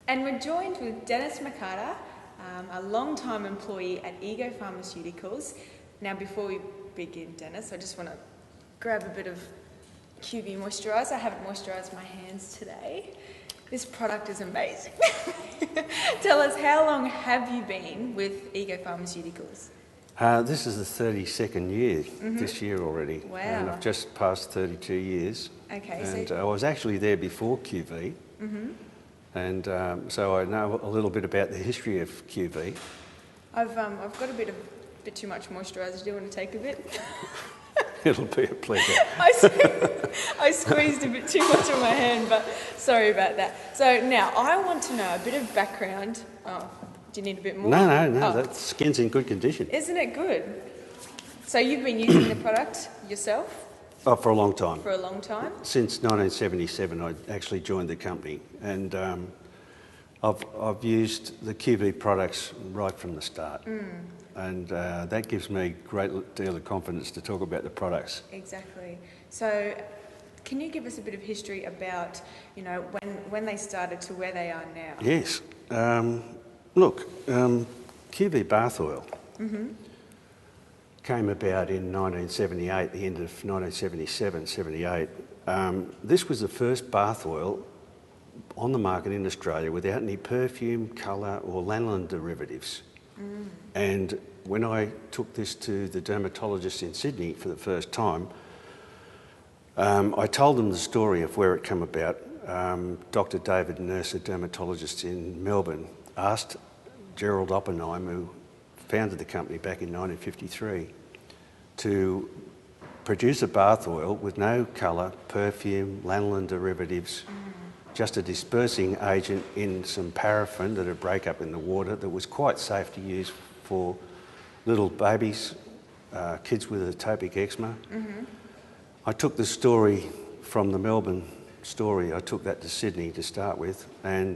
And we're joined with Dennis McCarter, a long-time employee at Ego Pharmaceuticals. Now, before we begin, Dennis, I just want to grab a bit of QV moisturiser. I haven't moisturised my hands today. This product is amazing. Tell us, how long have you been with Ego Pharmaceuticals? This is the 32nd year this year already. Wow. And I've just passed 32 years. Okay. And I was actually there before QV. And so I know a little bit about the history of QV. I've got a bit too much moisturiser. Do you want to take a bit? It'll be a pleasure. I squeezed a bit too much on my hand, but sorry about that. So now I want to know a bit of background. Oh, do you need a bit more? No, Oh. that skin's in good condition. Isn't it good? So you've been using the product yourself? Oh, for a long time. For a long time? Since 1977 I actually joined the company, and I've used the QV products right from the start. And that gives me a great deal of confidence to talk about the products. Exactly. So can you give us a bit of history about, when they started to where they are now? Yes. Look, QV bath oil came about in 1978, the end of 1977, 78. This was the first bath oil on the market in Australia without any perfume, colour or lanolin derivatives. And when I took this to the dermatologist in Sydney for the first time, I told them the story of where it came about. Dr. David Nurse, a dermatologist in Melbourne, asked Gerald Oppenheim, who founded the company back in 1953, to produce a bath oil with no colour, perfume, lanolin derivatives, just a dispersing agent in some paraffin that would break up in the water that was quite safe to use for little babies, kids with atopic eczema. I took the story from the Melbourne story, I took that to Sydney to start with, and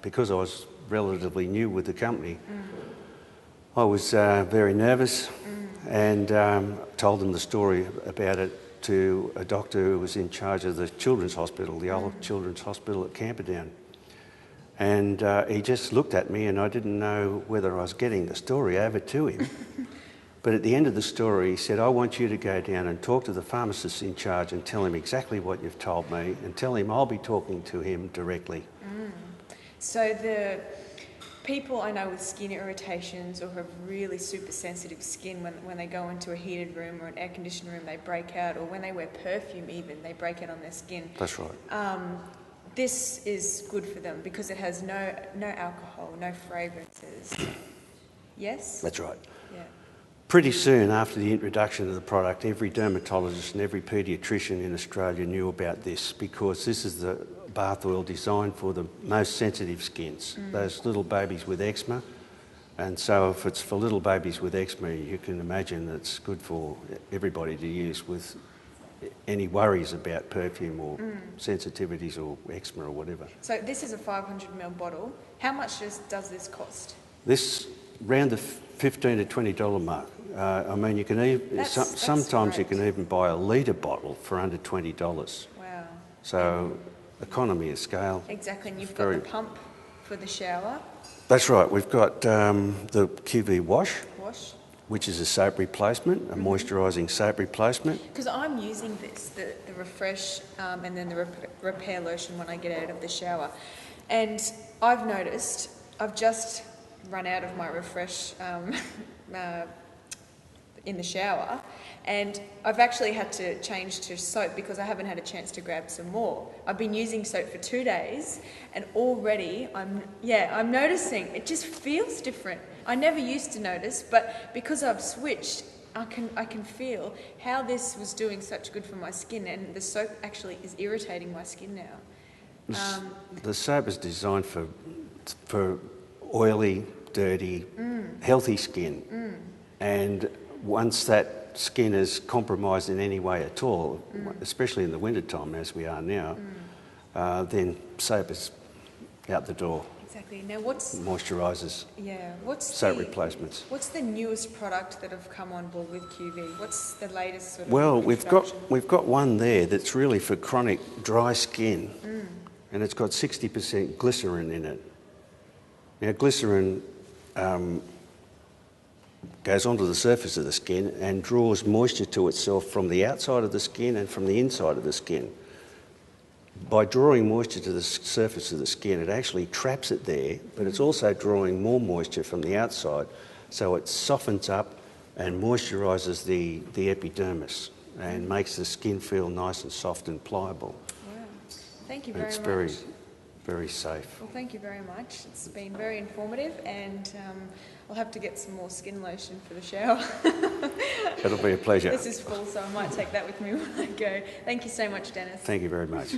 because I was relatively new with the company, I was very nervous and told them the story about it to a doctor who was in charge of the children's hospital, the old children's hospital at Camperdown. And he just looked at me, and I didn't know whether I was getting the story over to him. But at the end of the story, he said, I want you to go down and talk to the pharmacist in charge and tell him exactly what you've told me, and tell him I'll be talking to him directly. So the people I know with skin irritations or have really super sensitive skin, when they go into a heated room or an air-conditioned room, they break out, or when they wear perfume even, they break out on their skin. That's right. This is good for them because it has no alcohol, no fragrances. Yes? That's right. Yeah. Pretty soon after the introduction of the product, every dermatologist and every paediatrician in Australia knew about this, because this is the bath oil designed for the most sensitive skins, those little babies with eczema. And so if it's for little babies with eczema, you can imagine it's good for everybody to use with any worries about perfume or sensitivities or eczema or whatever. So this is a 500ml bottle. How much does this cost? This round the $15 to $20 mark. I mean, you can sometimes great. you can even buy a litre bottle for under $20. Wow. So economy of scale. Exactly, and you've got the pump for the shower. That's right. We've got the QV wash, which is a soap replacement, a moisturising soap replacement. Because I'm using this, the Refresh and then the Repair Lotion when I get out of the shower. And I've noticed, I've just run out of my Refresh in the shower, and I've actually had to change to soap because I haven't had a chance to grab some more. I've been using soap for 2 days, and already I'm noticing it just feels different. I never used to notice, but because I've switched, I can feel how this was doing such good for my skin, and the soap actually is irritating my skin now. The soap is designed for oily, dirty, healthy skin, and once that skin is compromised in any way at all, especially in the winter time as we are now, then soap is out the door. Exactly. Now what's moisturisers? Yeah. Soap replacements. What's the newest product that have come on board with QV? What's the latest sort of Well, introduction? we've got one there that's really for chronic dry skin, and it's got 60% glycerin in it. Now, glycerin goes onto the surface of the skin and draws moisture to itself from the outside of the skin and from the inside of the skin. By drawing moisture to the surface of the skin, it actually traps it there, but it's also drawing more moisture from the outside, so it softens up and moisturises the epidermis and makes the skin feel nice and soft and pliable. Wow. Thank you very much. It's very, very safe. Well, thank you very much. It's been very informative, and I'll have to get some more skin lotion for the shower. It'll be a pleasure. This is full, so I might take that with me when I go. Thank you so much, Dennis. Thank you very much.